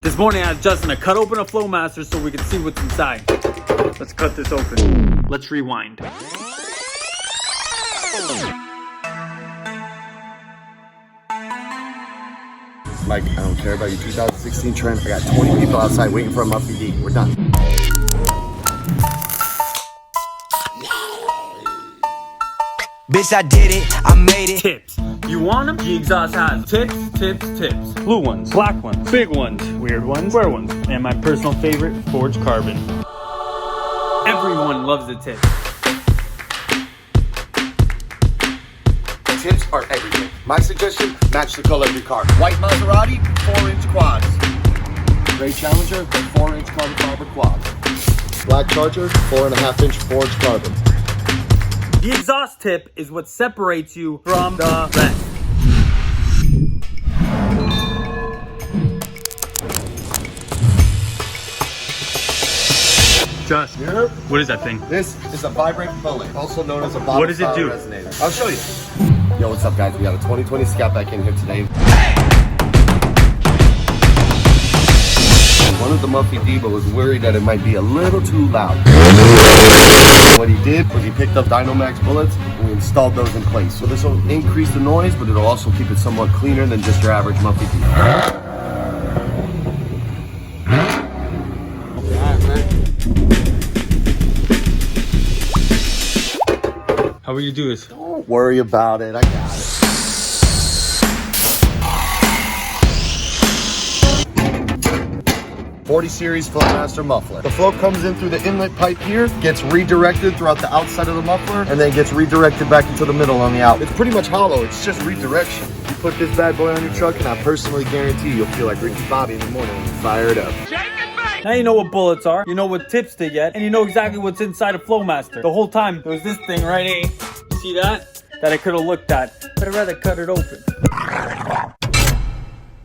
This morning I asked Justin to cut open a Flowmaster so we can see what's inside. Let's cut this open. Let's rewind. Mike, I don't care about your 2016 trend. I got 20 people outside waiting for a Muffy D. We're done. Bitch, I did it. I made it. Tips. You want them? GEXHAUST has tips. Blue ones, black ones, big ones, weird ones, square ones, and my personal favorite, forged carbon. Everyone loves the tip. Tips are everything. My suggestion, match the color of your car. White Maserati, 4-inch quads. Gray Challenger, 4-inch carbon fiber quads. Black Charger, 4.5-inch forged carbon. The exhaust tip is what separates you from the rest. Just, Yep. what is that thing? This is a vibrate bullet, also known as a bottom What does it do? resonator. I'll show you. Yo, what's up, guys? We got a 2020 Scat Pack in here today. One of the Muffy Diva was worried that it might be a little too loud. What he did was he picked up Dynomax Bullets and we installed those in place. So this will increase the noise, but it'll also keep it somewhat cleaner than just your average Muffy Diva. How will you do this? Don't worry about it, I got it. .40 Series Flowmaster muffler. The flow comes in through the inlet pipe here, gets redirected throughout the outside of the muffler, and then gets redirected back into the middle on the out. It's pretty much hollow, it's just redirection. You put this bad boy on your truck, and I personally guarantee you'll feel like Ricky Bobby in the morning when you fire it up. Now you know what bullets are, you know what tips to get, and you know exactly what's inside a Flowmaster. The whole time, there was this thing right here. See that? That I could have looked at, but I'd rather cut it open.